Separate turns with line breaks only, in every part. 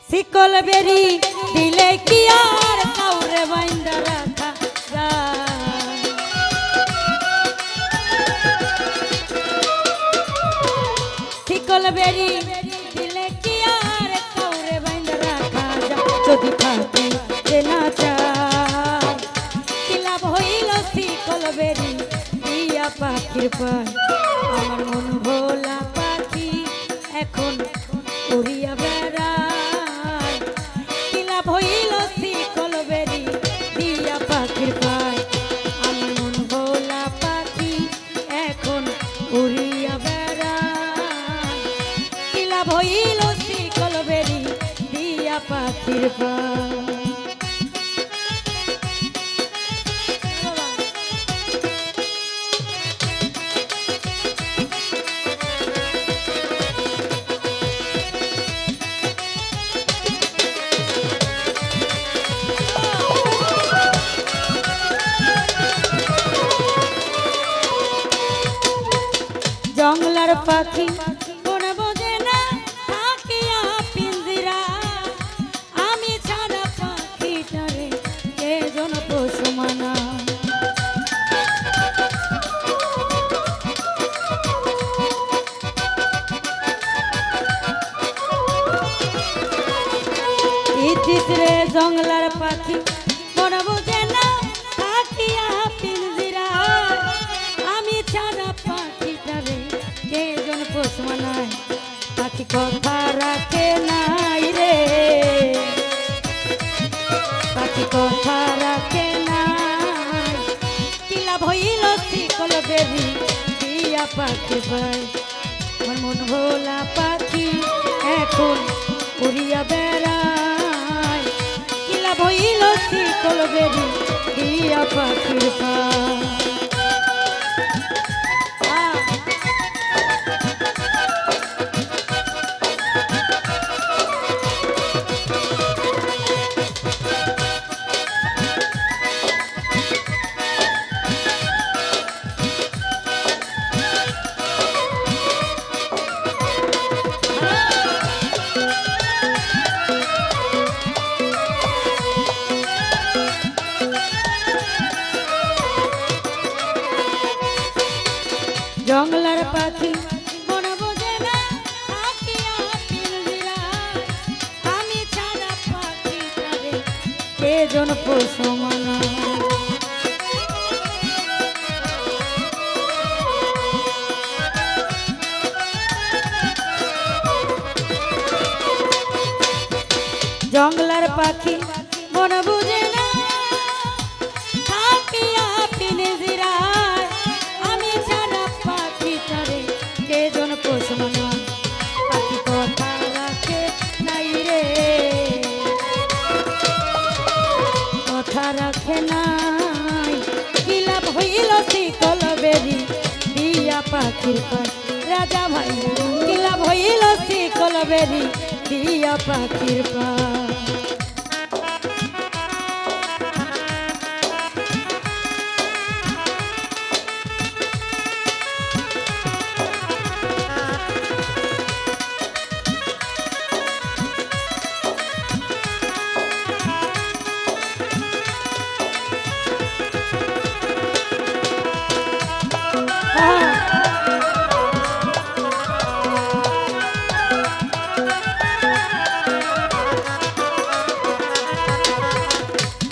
শিকল বেরি দিলে কি আর কাউরে বাইন্দা রাখা যায়? শিকল বেরি দিলে কি আর কাউরে বাইন্দা রাখা যায়? যদি থাকি না চায় কি লাভ হইল শিকল বেরি দিয়া পাখির পায়। আমার মন ভোলা পাখি এখন উড়িয়া বেড়ায়, কি লাভ হইল শিকল বেরি দিয়া পাখির পায়। আমার মন ভোলা পাখি এখন উড়িয়া বেড়ায়, কি লাভ হইল শিকল বেরি দিয়া পাখির পায়। জংলার পাখি কোন বোঝে না থাকিয়া পিঞ্জিরা, আমি ছাড়া পাখিটারে কে জন পশু মানা। ইতিশ্রে জংলার পাখি কোন বোঝে না থাকিয়া পিঞ্জিরা, আমি ছাড়া পাখিটারে কে জন পোষ মানায়। পাখি কথা রাখে নাই রে, পাখি কথা রাখে নাই, কি লাভ হইল শিকল বেরি দিয়া পাখি পায়। আমার মন ভোলা পাখি এখন উড়িয়া বেড়ায়, কি লাভ হইল শিকল বেরি দিয়া পাখির পায়। জংলার পাখি মন বোঝে না থাকিয়া পিঞ্জিরায়, আমি ছাড়া পাখিটারে কে জন পোষ মানায়। জংলার পাখি মন বুঝে না থাকিয়া পিঞ্জিরায়, আমি ছাড়া পাখিটারে কে জন পোষ মানায়। পাখি কথা রাখে নাই রে, কথা রাখে নাই, কি লাভ হইল শিকল বেরি দিয়া পাখির পায়। রাজা ভাই কি লাভ হইল শিকল বেরি দিয়া পাখির পায়।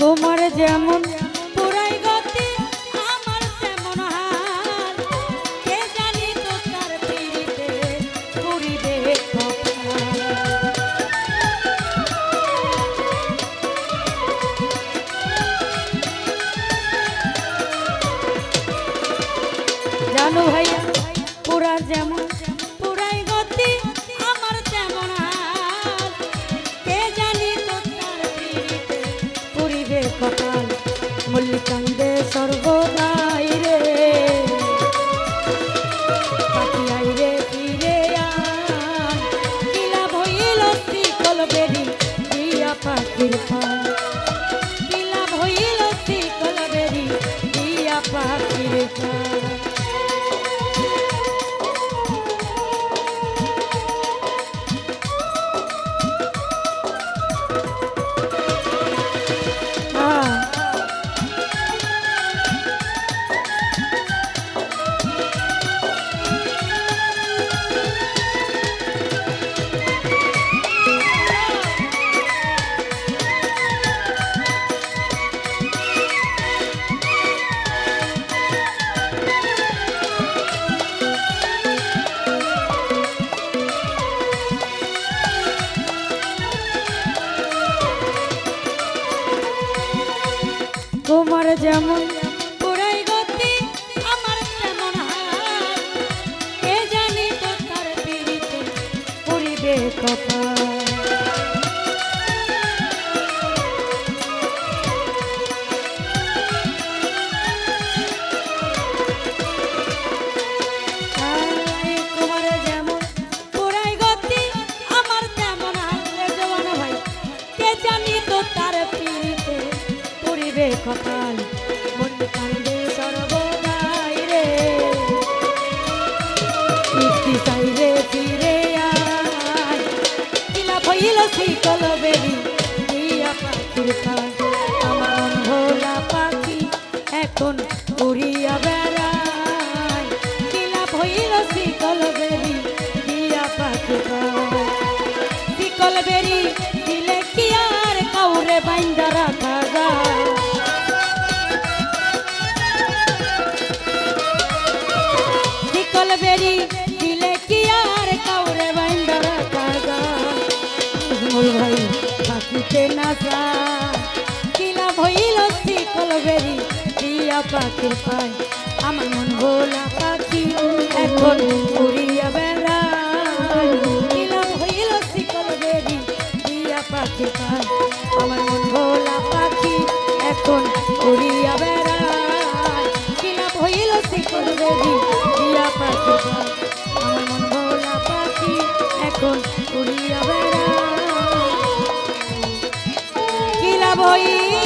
তোমার যেমন পুরাই গতি আমার তেমন হাল, কে জানি তো তার পিড়িতে পুরিবে কপাল। জানো ভাইয়া পুরা যেমন পুরাই গতি আমার তেমন হাল, কে জানি তো তার পিড়িতে পুরিবে কপাল। মল্লিকান্দে সর্বদাই রে পাখি আই রে ফিরে আয়, কি লাভ হইল শিকল বেরি দিয়া পাখির পায়। কি লাভ হইল শিকল বেরি দিয়া পাখির পায়। যেমন পুরাই গতি আমার তেমন হাল কে জানি তো তার পিড়িতে পুরিবে কপাল কপাল মন কান্দে সর্বদাই রে মুক্তি চাই রে ফিরে আয় কিলা ভইল শিকল বেরি দিয়া পাখির পায় আমার মন ভোলা পাখি এখন উড়িয়া বেড়ায় কিলা ভইল শিকল বেরি দিয়া পাখির পায় শিকল বেরি দিলে কি আর কাউরে বাইন্দা রাখা যায় বেরি দিলে কি আর কাউরে বাইন্দা রাখা যায় মূল ভাই পাখিতে নাচা কিলা ভইল শিকল বেরি দিয়া পাখির পায় আমার মন ভোলা পাখি এখন উড়িয়া বেড়ায় কিলা ভইল শিকল বেরি দিয়া পাখির পায় আমার মন ভোলা পাখি এখন উড়িয়া বেড়ায় কিলা ভইল শিকল বেরি দিয়া পাখি আমার মন ভোলা পাখি এখন উড়িয়া বেড়ায় কিলা ভইল